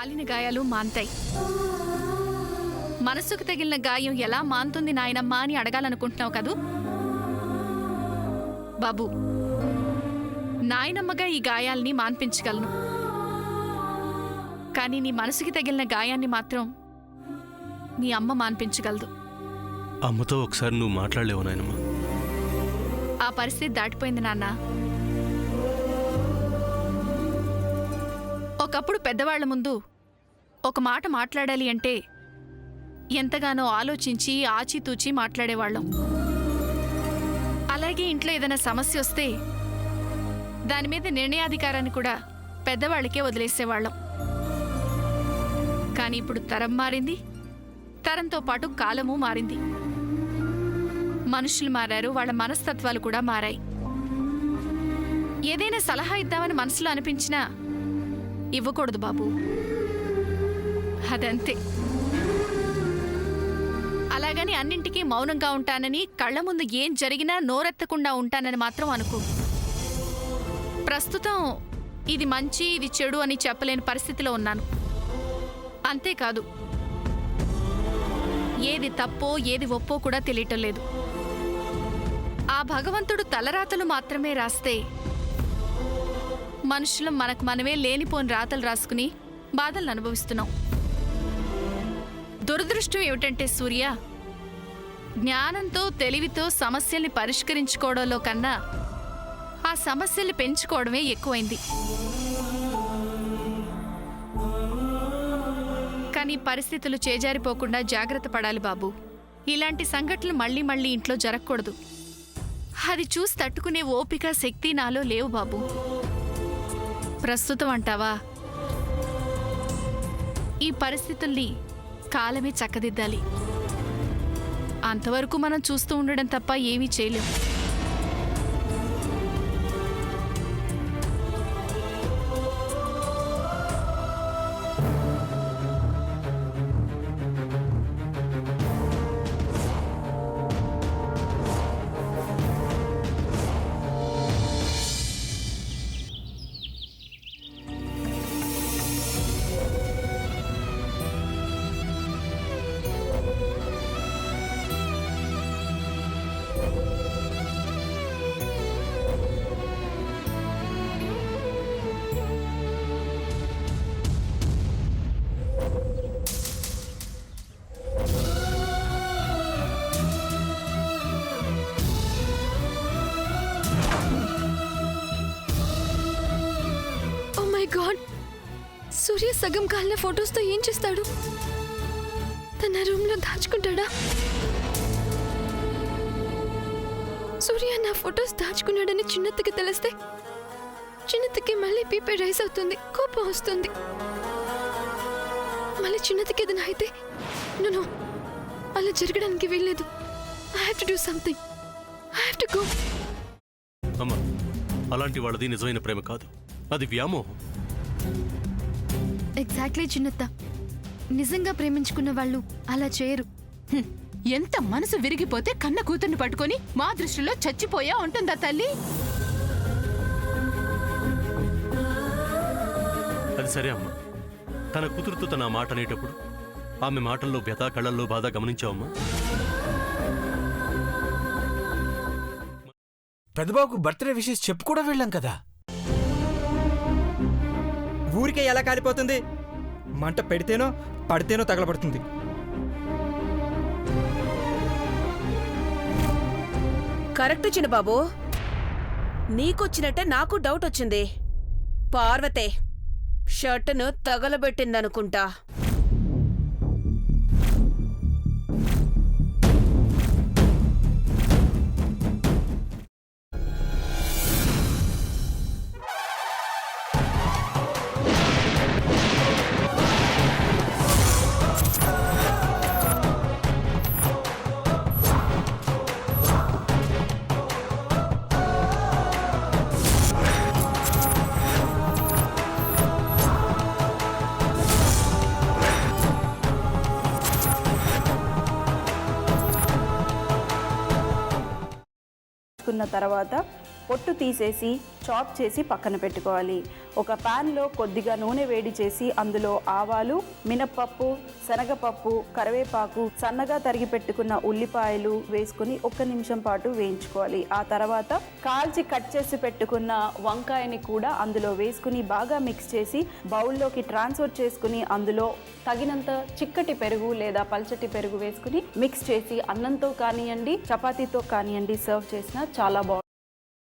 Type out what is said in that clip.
కాలిన గాయాలు మాన్తాయి. మనసుకు తగిలిన గాయం ఎలా మాన్తుంది నాయనమ్మా అని అడగాలనుకుంటున్నావు కదూ? బాబు, నాయనమ్మగా ఈ గాయాల్ని మాన్పించగలను. కానీ నీ మనసుకి తగిలిన గాయాన్ని మాత్రం నీ అమ్మ మాన్పించగలదు. అమ్మతో ఒకసారి నువ్వు మాట్లాడలేవు నాయనమ్మ? ఆ పరిస్థితి దాటిపోయింది నాన్న. ఒకప్పుడు పెద్దవాళ్ల ముందు ఒక మాట మాట్లాడాలి అంటే ఎంతగానో ఆలోచించి ఆచితూచి మాట్లాడేవాళ్ళం. అలాగే ఇంట్లో ఏదైనా సమస్య వస్తే దాని మీద నిర్ణయాధికారాన్ని కూడా పెద్దవాళ్ళకే వదిలేసేవాళ్ళం. కానీ ఇప్పుడు తరం మారింది, తరంతో పాటు కాలము మారింది. మనుషులు మారారు, వాళ్ళ మనస్తత్వాలు కూడా మారాయి. ఏదైనా సలహా ఇద్దామని మనసులో అనిపించినా ఇవ్వకూడదు బాబు, అదంతే. అలాగని అన్నింటికీ మౌనంగా ఉంటానని, కళ్ల ముందు ఏం జరిగినా నోరెత్తకుండా ఉంటానని మాత్రం అనుకో. ప్రస్తుతం ఇది మంచి ఇది చెడు అని చెప్పలేని పరిస్థితిలో ఉన్నాను. అంతేకాదు, ఏది తప్పో ఏది ఒప్పో కూడా తెలియటం లేదు. ఆ భగవంతుడు తలరాతలు మాత్రమే రాస్తే మనుషులు మనకు మనమే లేనిపోని రాతలు రాసుకుని బాధలను అనుభవిస్తున్నాం. దురదృష్టం ఏమిటంటే సూర్య, జ్ఞానంతో తెలివితో సమస్యల్ని పరిష్కరించుకోవడంలో కన్నా ఆ సమస్యల్ని పెంచుకోవడమే ఎక్కువైంది. కానీ పరిస్థితులు చేజారిపోకుండా జాగ్రత్త పడాలి బాబు. ఇలాంటి సంఘటనలు మళ్ళీ మళ్ళీ ఇంట్లో జరగకూడదు. అది చూసి తట్టుకునే ఓపిక శక్తి నాలో లేవు బాబు. ప్రస్తుతం అంటావా, ఈ పరిస్థితుల్ని కాలమే చక్కదిద్దాలి. అంతవరకు మనం చూస్తూ ఉండడం తప్ప ఏమీ చేయలేం. గాడ్, సూర్య సగం కాలిన ఫొటోస్తో ఏం చేస్తాడు? తన రూమ్ లో దాచుకుంటాడా? సూర్య నా ఫొటోస్ దాచుకున్నాడని చిన్నత్తకి తెలిస్తే చిన్నత్తకి మళ్ళీ బీపీ రైస్ అవుతుంది, కోపం వస్తుంది. మళ్ళీ చిన్నత్తకి ఏదైనా అయితే నో, అలా జరగడానికి వీల్లేదు. I have to do something. I have to go. అమ్మా, అలాంటి వాళ్ళది నిజమైన ప్రేమ కాదు, అది వ్యామోహం. ఎగ్జాక్ట్లీ చిన్నత్త, నిజంగా ప్రేమించుకున్న వాళ్ళు అలా చేయరు. ఎంత మనసు విరిగిపోతే కన్న కూతుర్ని పట్టుకొని మా దృష్టిలో చచ్చిపోయా ఉంటుందా తల్లి? అది సరే అమ్మా, తన కూతురుతో తన మాట అనేటప్పుడు ఆమె మాటల్లో వ్యథ, కళ్ళల్లో బాధ గమనించావమ్మా? పెద్దబాబుకు బర్త్డే విషెస్ చెప్పు కూడా వెళ్ళాం కదా. ఊరికే ఎలా కాలిపోతుంది? మంట పెడితేనో పడితేనో తగలబడుతుంది. కరెక్ట్ చిన్నబాబు, నీకొచ్చినట్టే నాకు డౌట్ వచ్చింది. పార్వతే షర్టును తగలబెట్టిందనుకుంటా. తర్వాత పొట్టు తీసేసి చాప్ చేసి పక్కన పెట్టుకోవాలి. ఒక ప్యాన్లో కొద్దిగా నూనె వేడి చేసి అందులో ఆవాలు, మినప్పప్పు, శనగపప్పు, కరివేపాకు, సన్నగా తరిగి పెట్టుకున్న ఉల్లిపాయలు వేసుకుని 1 నిమిషం పాటు వేయించుకోవాలి. ఆ తర్వాత కాల్చి కట్ చేసి పెట్టుకున్న వంకాయని కూడా అందులో వేసుకుని బాగా మిక్స్ చేసి బౌల్లోకి ట్రాన్స్ఫర్ చేసుకుని అందులో తగినంత చిక్కటి పెరుగు లేదా పల్చటి పెరుగు వేసుకుని మిక్స్ చేసి అన్నంతో కానివ్వండి, చపాతీతో కానివ్వండి సర్వ్ చేసినా చాలా బాగుంటుంది.